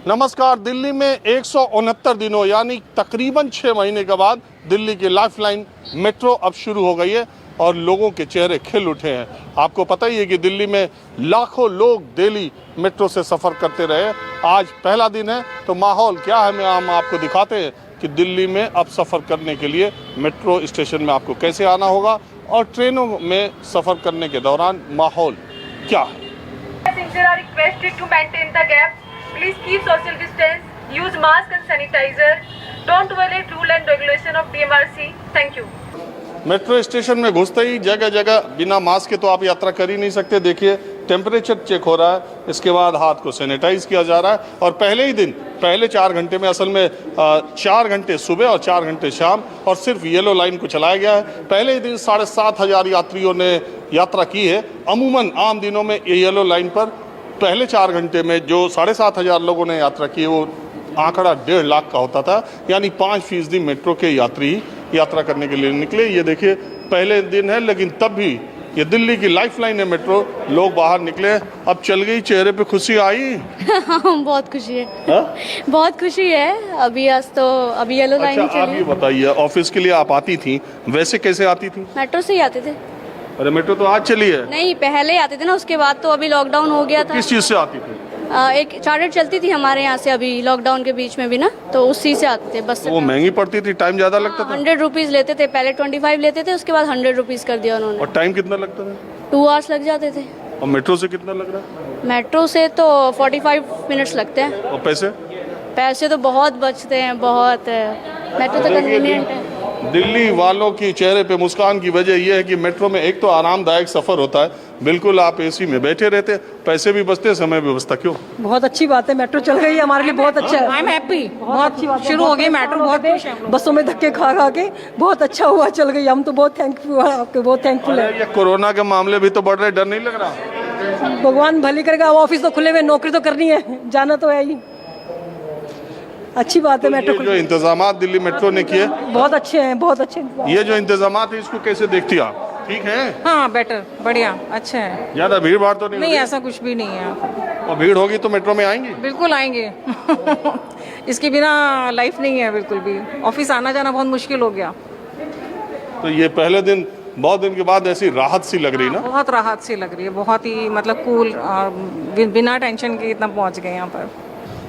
नमस्कार। दिल्ली में 169 दिनों यानी तकरीबन 6 महीने के बाद दिल्ली की लाइफलाइन मेट्रो अब शुरू हो गई है और लोगों के चेहरे खिल उठे हैं। आपको पता ही है कि दिल्ली में लाखों लोग डेली मेट्रो से सफ़र करते रहे। आज पहला दिन है तो माहौल क्या है हम आपको दिखाते हैं कि दिल्ली में अब सफ़र करने के लिए मेट्रो स्टेशन में आपको कैसे आना होगा और ट्रेनों में सफ़र करने के दौरान माहौल क्या है। Please keep social distance, use mask and sanitizer. Don't violate rule and regulation of DMRC. Thank you. Metro station में घुसते ही जगह जगह बिना मास्क के तो आप यात्रा कर ही नहीं सकते। देखिए टेम्परेचर चेक हो रहा है, इसके बाद हाथ को सैनिटाइज किया जा रहा है और पहले ही दिन पहले 4 घंटे में असल में 4 घंटे सुबह और 4 घंटे शाम और सिर्फ येलो लाइन को चलाया गया है। पहले ही दिन 7,500 यात्रियों ने यात्रा की है। अमूमन आम दिनों में ये येलो लाइन पर पहले 4 घंटे में जो 7,500 लोगों ने यात्रा की वो आंकड़ा 1.5 लाख का होता था, यानी 5% मेट्रो के यात्री यात्रा करने के लिए निकले। ये देखिए पहले दिन है लेकिन तब भी ये दिल्ली की लाइफलाइन है मेट्रो। लोग बाहर निकले, अब चल गई, चेहरे पे खुशी आई। बहुत खुशी है। बहुत खुशी है। अभी अभी येलो लाइन अच्छा, आप ये बताइए ऑफिस के लिए आप आती थी, वैसे कैसे आती थी? मेट्रो से ही आते थे। अरे मेट्रो तो आज चली है। नहीं, पहले आते थे ना, उसके बाद तो अभी लॉकडाउन हो गया था। किस चीज़ से आती थी? एक चार्टर चलती थी हमारे यहाँ से अभी लॉकडाउन के बीच में भी ना, तो उसी से आते थे बस। तो वो महंगी पड़ती थी, टाइम ज़्यादा लगता था। 100 रुपीज़ लेते थे, पहले 25 लेते थे, उसके बाद 100 रुपीज़ कर दिया उन्होंने। और टाइम कितना लगता था? 2 आवर्स लग जाते थे। और मेट्रो से कितना लग रहा है? मेट्रो से तो 45 मिनट्स लगते हैं। और पैसे? पैसे तो बहुत बचते हैं, बहुत। मेट्रो तो कन्वीनियंट है। दिल्ली वालों की चेहरे पे मुस्कान की वजह यह है कि मेट्रो में एक तो आरामदायक सफ़र होता है, बिल्कुल आप एसी में बैठे रहते, पैसे भी बचते, समय भी बचता। क्यों? बहुत अच्छी बात है, मेट्रो चल गई है, हमारे लिए बहुत अच्छा है। आई एम हैप्पी, बहुत अच्छी बात शुरू हो गई मेट्रो। बहुत बसों में धक्के खा खा के बहुत अच्छा हुआ, चल गई। हम तो बहुत थैंकफुल है आपके, बहुत थैंकफुल है। ये कोरोना के मामले भी तो बढ़ रहे, डर नहीं लग रहा? भगवान भली करेगा। ऑफिस तो खुले हुए, नौकरी तो करनी है, जाना तो है ही। अच्छी बात है। मेट्रो जो इंतजामात दिल्ली मेट्रो ने किए बहुत अच्छे हैं, बहुत अच्छे। ये जो इंतजामात है इसको कैसे देखती हैं आप? ठीक है? हाँ, बेटर, बढ़िया, अच्छा है। ज्यादा भीड़ भाड़ तो नहीं? नहीं, ऐसा कुछ भी नहीं है। और भीड़ होगी तो मेट्रो में आएंगे? बिल्कुल आएंगे। इसके बिना लाइफ नहीं है बिल्कुल भी। ऑफिस आना जाना बहुत मुश्किल हो गया। तो ये पहले दिन बहुत दिन के बाद ऐसी राहत सी लग रही ना? बहुत राहत सी लग रही है, बहुत ही मतलब कूल, बिना टेंशन के इतना पहुंच गए यहाँ पर।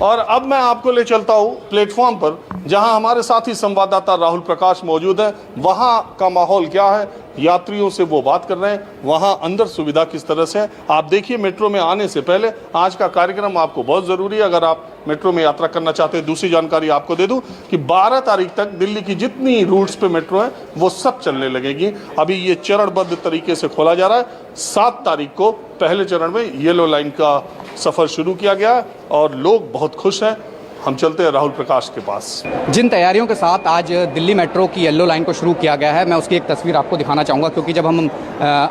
और अब मैं आपको ले चलता हूँ प्लेटफॉर्म पर, जहां हमारे साथी संवाददाता राहुल प्रकाश मौजूद है। वहां का माहौल क्या है, यात्रियों से वो बात कर रहे हैं, वहां अंदर सुविधा किस तरह से है। आप देखिए मेट्रो में आने से पहले आज का कार्यक्रम आपको बहुत ज़रूरी है अगर आप मेट्रो में यात्रा करना चाहते हैं। दूसरी जानकारी आपको दे दूं कि 12 तारीख तक दिल्ली की जितनी रूट्स पे मेट्रो है वो सब चलने लगेगी। अभी ये चरणबद्ध तरीके से खोला जा रहा है। 7 तारीख को पहले चरण में येलो लाइन का सफ़र शुरू किया गया और लोग बहुत खुश हैं। हम चलते हैं राहुल प्रकाश के पास। जिन तैयारियों के साथ आज दिल्ली मेट्रो की येलो लाइन को शुरू किया गया है, मैं उसकी एक तस्वीर आपको दिखाना चाहूँगा, क्योंकि जब हम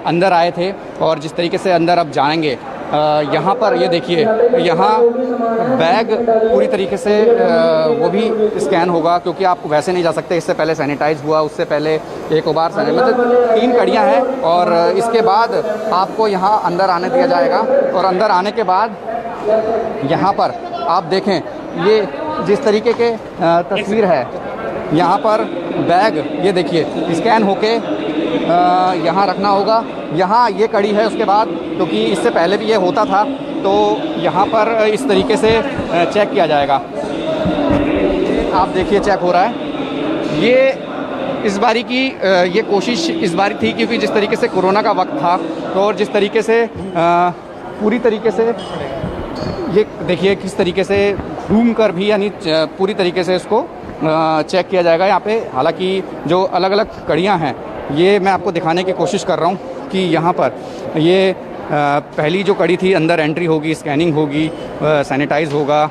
अंदर आए थे और जिस तरीके से अंदर अब जाएंगे, यहाँ पर ये देखिए, यहाँ बैग पूरी तरीके से वो भी स्कैन होगा, क्योंकि आप वैसे नहीं जा सकते। इससे पहले सैनिटाइज हुआ, उससे पहले एक बार मतलब 3 कड़ियाँ हैं और इसके बाद आपको यहाँ अंदर आने दिया जाएगा। और अंदर आने के बाद यहाँ पर आप देखें, ये जिस तरीके के तस्वीर है, यहाँ पर बैग ये देखिए स्कैन होके यहाँ रखना होगा। यहाँ ये कड़ी है, उसके बाद क्योंकि इससे पहले भी ये होता था तो यहाँ पर इस तरीके से चेक किया जाएगा। आप देखिए चेक हो रहा है। ये इस बारी की ये कोशिश इस बारी थी क्योंकि जिस तरीके से कोरोना का वक्त था तो और जिस तरीके से पूरी तरीके से ये देखिए किस तरीके से घूम कर भी यानी पूरी तरीके से इसको चेक किया जाएगा यहाँ पे। हालांकि जो अलग अलग कड़ियाँ हैं ये मैं आपको दिखाने की कोशिश कर रहा हूँ कि यहाँ पर ये पहली जो कड़ी थी, अंदर एंट्री होगी, स्कैनिंग होगी, सैनिटाइज होगा,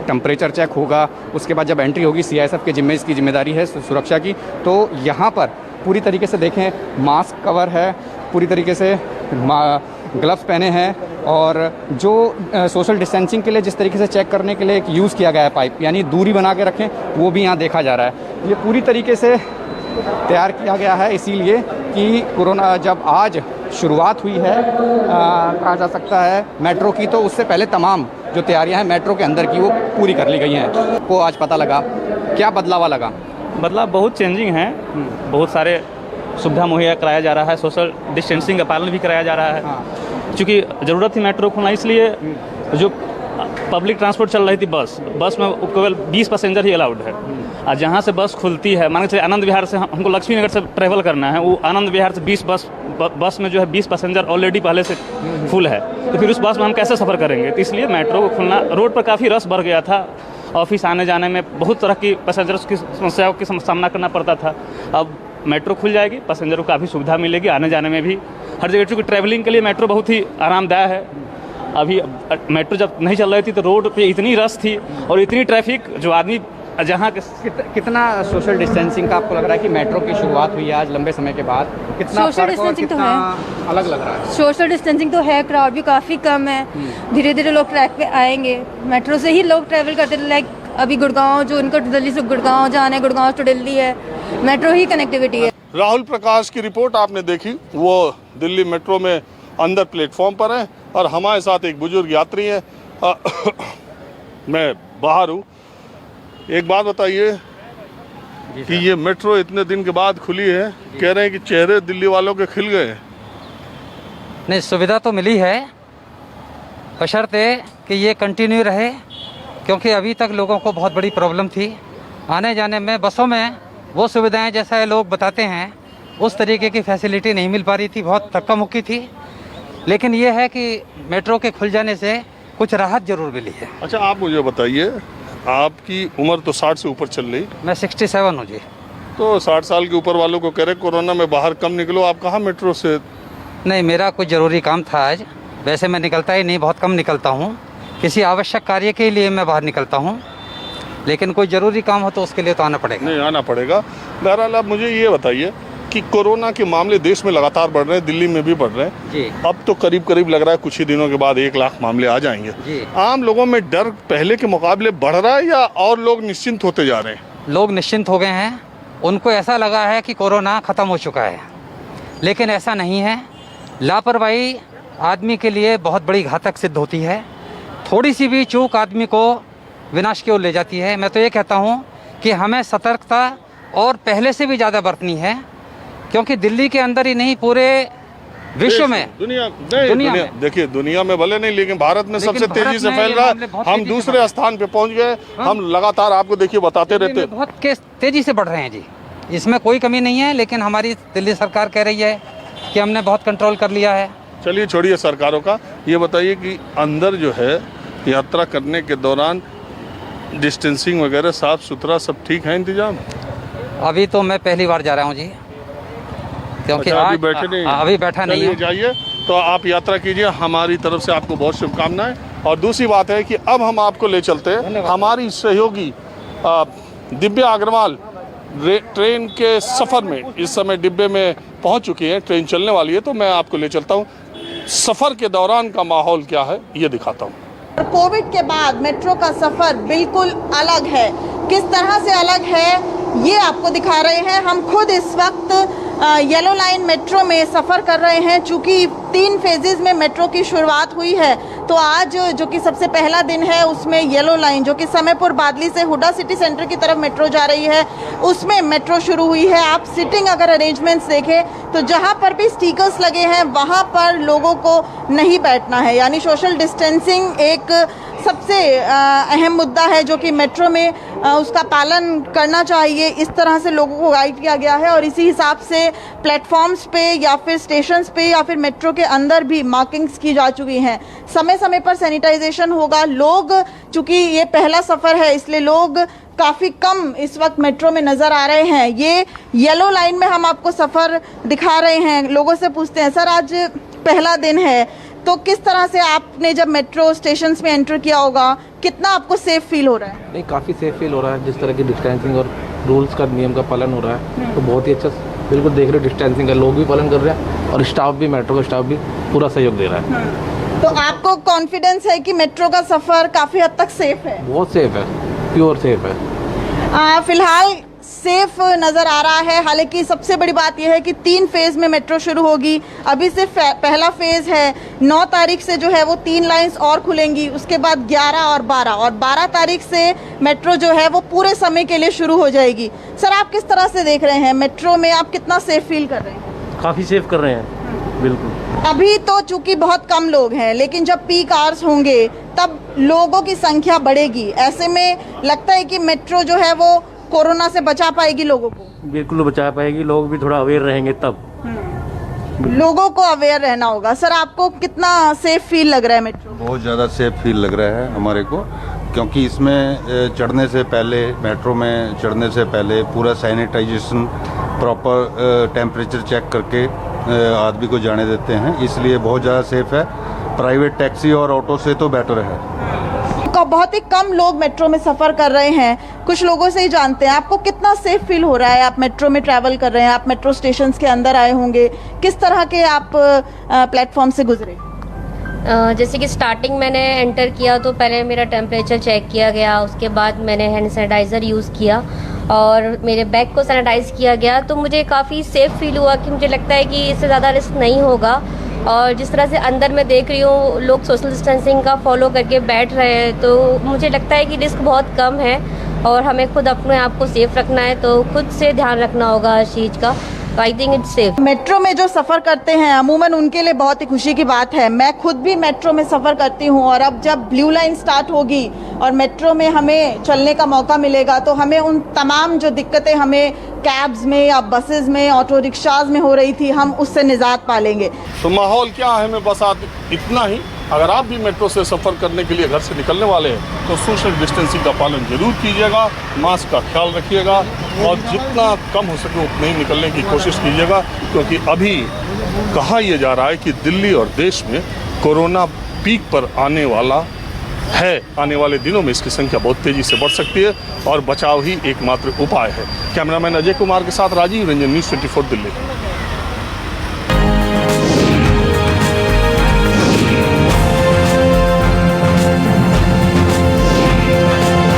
टेम्परेचर चेक होगा, उसके बाद जब एंट्री होगी सीआईएसएफ के जिम्मे इसकी जिम्मेदारी है सुरक्षा की। तो यहाँ पर पूरी तरीके से देखें मास्क कवर है, पूरी तरीके से ग्लव्स पहने हैं और जो सोशल डिस्टेंसिंग के लिए जिस तरीके से चेक करने के लिए एक यूज़ किया गया है पाइप, यानी दूरी बना के रखें, वो भी यहाँ देखा जा रहा है। ये पूरी तरीके से तैयार किया गया है इसीलिए कि कोरोना जब आज शुरुआत हुई है कहा जा सकता है मेट्रो की, तो उससे पहले तमाम जो तैयारियां हैं मेट्रो के अंदर की वो पूरी कर ली गई हैं। को आज पता लगा, क्या बदलावा लगा? बदलाव बहुत चेंजिंग है, बहुत सारे सुविधा मुहैया कराया जा रहा है, सोशल डिस्टेंसिंग का पालन भी कराया जा रहा है। चूँकि ज़रूरत थी मेट्रो खोलना, इसलिए जो पब्लिक ट्रांसपोर्ट चल रही थी बस में केवल 20 पैसेंजर ही अलाउड है। और जहाँ से बस खुलती है, मान के चलिए आनंद विहार से हमको लक्ष्मी नगर से ट्रैवल करना है, वो आनंद विहार से 20 बस में जो है 20 पैसेंजर ऑलरेडी पहले से फुल है, तो फिर उस बस में हम कैसे सफ़र करेंगे? तो इसलिए मेट्रो को खुलना, रोड पर काफ़ी रश बढ़ गया था, ऑफिस आने जाने में बहुत तरह की पैसेंजर्स की समस्याओं की सामना करना पड़ता था। अब मेट्रो खुल जाएगी, पैसेंजरों को काफ़ी सुविधा मिलेगी, आने जाने में भी हर जगह, क्योंकि ट्रैवलिंग के लिए मेट्रो बहुत ही आरामदायक है। अभी मेट्रो जब नहीं चल रही थी तो रोड पे इतनी रश थी और इतनी ट्रैफिक, जो आदमी जहाँ कितना सोशल डिस्टेंसिंग का आपको लग रहा है कि मेट्रो की शुरुआत हुई है आज लंबे समय के बाद? कितना सोशल डिस्टेंसिंग तो है, अलग लग रहा है? सोशल डिस्टेंसिंग तो है, क्राउड भी काफ़ी कम है, धीरे धीरे लोग ट्रैक पे आएंगे। मेट्रो से ही लोग ट्रैवल करते थे, लाइक अभी गुड़गांव, जो उनको दिल्ली से गुड़गांव जाना है, गुड़गांव टू दिल्ली है, मेट्रो ही कनेक्टिविटी है। राहुल प्रकाश की रिपोर्ट आपने देखी, वो दिल्ली मेट्रो में अंदर प्लेटफॉर्म पर हैं और हमारे साथ एक बुजुर्ग यात्री हैं। मैं बाहर हूँ। एक बात बताइए कि ये मेट्रो इतने दिन के बाद खुली है, कह रहे हैं कि चेहरे दिल्ली वालों के खिल गए हैं। नहीं, सुविधा तो मिली है, बशर्ते कि ये कंटिन्यू रहे, क्योंकि अभी तक लोगों को बहुत बड़ी प्रॉब्लम थी आने जाने में। बसों में वो सुविधाएं जैसा लोग बताते हैं उस तरीके की फैसिलिटी नहीं मिल पा रही थी, बहुत धक्का मुक्की थी। लेकिन ये है कि मेट्रो के खुल जाने से कुछ राहत जरूर मिली है। अच्छा, आप मुझे बताइए, आपकी उम्र तो 60 से ऊपर चल रही, मैं 67 हूँ जी। तो 60 साल के ऊपर वालों को कह रहे कोरोना में बाहर कम निकलो, आप कहाँ मेट्रो से? नहीं, मेरा कुछ ज़रूरी काम था आज, वैसे मैं निकलता ही नहीं, बहुत कम निकलता हूँ, किसी आवश्यक कार्य के लिए मैं बाहर निकलता हूँ, लेकिन कोई ज़रूरी काम हो तो उसके लिए तो आना पड़ेगा। नहीं, आना पड़ेगा। बहरहाल आप मुझे ये बताइए कि कोरोना के मामले देश में लगातार बढ़ रहे हैं, दिल्ली में भी बढ़ रहे हैं जी। अब तो करीब करीब लग रहा है कुछ ही दिनों के बाद 1 लाख मामले आ जाएंगे जी। आम लोगों में डर पहले के मुकाबले बढ़ रहा है या और लोग निश्चिंत होते जा रहे हैं? लोग निश्चिंत हो गए हैं, उनको ऐसा लगा है कि कोरोना ख़त्म हो चुका है, लेकिन ऐसा नहीं है। लापरवाही आदमी के लिए बहुत बड़ी घातक सिद्ध होती है। थोड़ी सी भी चूक आदमी को विनाश की ओर ले जाती है। मैं तो ये कहता हूँ कि हमें सतर्कता और पहले से भी ज़्यादा बरतनी है, क्योंकि दिल्ली के अंदर ही नहीं, पूरे विश्व में, दुनिया में देखिए, दुनिया में भले नहीं, लेकिन भारत में सबसे तेजी से फैल रहा है। हम दूसरे स्थान पे पहुंच गए। हम लगातार आपको देखिए बताते रहते हैं, बहुत केस तेजी से बढ़ रहे हैं जी, इसमें कोई कमी नहीं है। लेकिन हमारी दिल्ली सरकार कह रही है कि हमने बहुत कंट्रोल कर लिया है। चलिए छोड़िए सरकारों का, ये बताइए कि अंदर जो है यात्रा करने के दौरान डिस्टेंसिंग वगैरह साफ सुथरा सब ठीक है इंतजाम? अभी तो मैं पहली बार जा रहा हूँ जी, क्योंकि अच्छा, अभी बैठे नहीं? अभी बैठा नहीं है। जाइए, तो आप यात्रा कीजिए, हमारी तरफ से आपको बहुत शुभकामनाएं। और दूसरी बात है कि अब हम आपको ले चलते हैं हमारी सहयोगी दिव्या अग्रवाल ट्रेन के सफ़र में, इस समय डिब्बे में पहुंच चुकी है, ट्रेन चलने वाली है, तो मैं आपको ले चलता हूं। सफ़र के दौरान का माहौल क्या है ये दिखाता हूं। कोविड के बाद मेट्रो का सफ़र बिल्कुल अलग है। किस तरह से अलग है ये आपको दिखा रहे हैं। हम खुद इस वक्त येलो लाइन मेट्रो में सफ़र कर रहे हैं। चूँकि 3 फेजेस में मेट्रो की शुरुआत हुई है, तो आज जो कि सबसे पहला दिन है उसमें येलो लाइन, जो कि समयपुर बादली से हुडा सिटी सेंटर की तरफ मेट्रो जा रही है, उसमें मेट्रो शुरू हुई है। आप सिटिंग अगर अरेंजमेंट्स देखें तो जहाँ पर भी स्टिकर्स लगे हैं वहाँ पर लोगों को नहीं बैठना है, यानी सोशल डिस्टेंसिंग एक सबसे अहम मुद्दा है जो कि मेट्रो में उसका पालन करना चाहिए। इस तरह से लोगों को गाइड किया गया है और इसी हिसाब से प्लेटफॉर्म्स पे या फिर स्टेशंस पे या फिर मेट्रो के अंदर भी मार्किंग्स की जा चुकी हैं। समय समय पर सैनिटाइजेशन होगा। लोग, चूँकि ये पहला सफ़र है इसलिए लोग काफ़ी कम इस वक्त मेट्रो में नज़र आ रहे हैं। ये येलो लाइन में हम आपको सफ़र दिखा रहे हैं। लोगों से पूछते हैं, सर आज पहला दिन है तो किस तरह से आपने जब मेट्रो स्टेशन में एंटर किया होगा, कितना आपको सेफ फील हो रहा है? नहीं, काफ़ी सेफ फील हो रहा है। जिस तरह की डिस्टेंसिंग और रूल्स का, नियम का पालन हो रहा है तो बहुत ही अच्छा, बिल्कुल देख रहे डिस्टेंसिंग का, लोग भी पालन कर रहे हैं और स्टाफ भी, मेट्रो का स्टाफ भी पूरा सहयोग दे रहा है। तो आपको कॉन्फिडेंस है कि मेट्रो का सफ़र काफ़ी हद तक सेफ है? बहुत सेफ है, प्योर सेफ है। फिलहाल सेफ नज़र आ रहा है। हालांकि सबसे बड़ी बात यह है कि 3 फेज़ में मेट्रो शुरू होगी। अभी से पहला फेज़ है, 9 तारीख से जो है वो 3 लाइंस और खुलेंगी, उसके बाद 11 और 12 तारीख से मेट्रो जो है वो पूरे समय के लिए शुरू हो जाएगी। सर, आप किस तरह से देख रहे हैं मेट्रो में, आप कितना सेफ फील कर रहे हैं? काफ़ी सेफ कर रहे हैं, बिल्कुल। अभी तो चूंकि बहुत कम लोग हैं, लेकिन जब पीक आवर्स होंगे तब लोगों की संख्या बढ़ेगी। ऐसे में लगता है कि मेट्रो जो है वो कोरोना से बचा पाएगी लोगों को। बिल्कुल बचा पाएगी, लोग भी थोड़ा अवेयर रहेंगे तब। लोगों को अवेयर रहना होगा। सर, आपको कितना सेफ फील लग रहा है मेट्रो? बहुत ज़्यादा सेफ फील लग रहा है हमारे को, क्योंकि इसमें चढ़ने से पहले, मेट्रो में चढ़ने से पहले पूरा सैनिटाइजेशन, प्रॉपर टेम्परेचर चेक करके आदमी को जाने देते हैं, इसलिए बहुत ज़्यादा सेफ है। प्राइवेट टैक्सी और ऑटो से तो बेटर है। बहुत ही कम लोग मेट्रो में सफ़र कर रहे हैं, कुछ लोगों से ही जानते हैं। आपको कितना सेफ फील हो रहा है? आप मेट्रो में ट्रैवल कर रहे हैं, आप मेट्रो स्टेशन के अंदर आए होंगे, किस तरह के आप प्लेटफॉर्म से गुजरे? जैसे कि स्टार्टिंग मैंने एंटर किया तो पहले मेरा टेम्परेचर चेक किया गया, उसके बाद मैंने हैंड सैनिटाइज़र यूज़ किया और मेरे बैग को सैनिटाइज़ किया गया। तो मुझे काफ़ी सेफ फील हुआ कि मुझे लगता है कि इससे ज़्यादा रिस्क नहीं होगा। और जिस तरह से अंदर मैं देख रही हूँ लोग सोशल डिस्टेंसिंग का फॉलो करके बैठ रहे हैं, तो मुझे लगता है कि रिस्क बहुत कम है और हमें खुद अपने आप को सेफ रखना है, तो खुद से ध्यान रखना होगा हर चीज़ का। I think it's safe. Metro में जो सफ़र करते हैं अमूमन उनके लिए बहुत ही खुशी की बात है। मैं खुद भी मेट्रो में सफ़र करती हूँ और अब जब ब्लू लाइन स्टार्ट होगी और मेट्रो में हमें चलने का मौका मिलेगा तो हमें उन तमाम जो दिक्कतें हमें कैब्स में या बसेस में, ऑटो रिक्शाज में हो रही थी, हम उससे निजात पा लेंगे। तो माहौल क्या है, मैं बस इतना ही। अगर आप भी मेट्रो से सफ़र करने के लिए घर से निकलने वाले हैं तो सोशल डिस्टेंसिंग का पालन जरूर कीजिएगा, मास्क का ख्याल रखिएगा और जितना कम हो सके उतना ही निकलने की कोशिश कीजिएगा, क्योंकि अभी कहा यह जा रहा है कि दिल्ली और देश में कोरोना पीक पर आने वाला है। आने वाले दिनों में इसकी संख्या बहुत तेज़ी से बढ़ सकती है और बचाव ही एकमात्र उपाय है। कैमरामैन अजय कुमार के साथ राजीव रंजन, न्यूज़ 24 दिल्ली।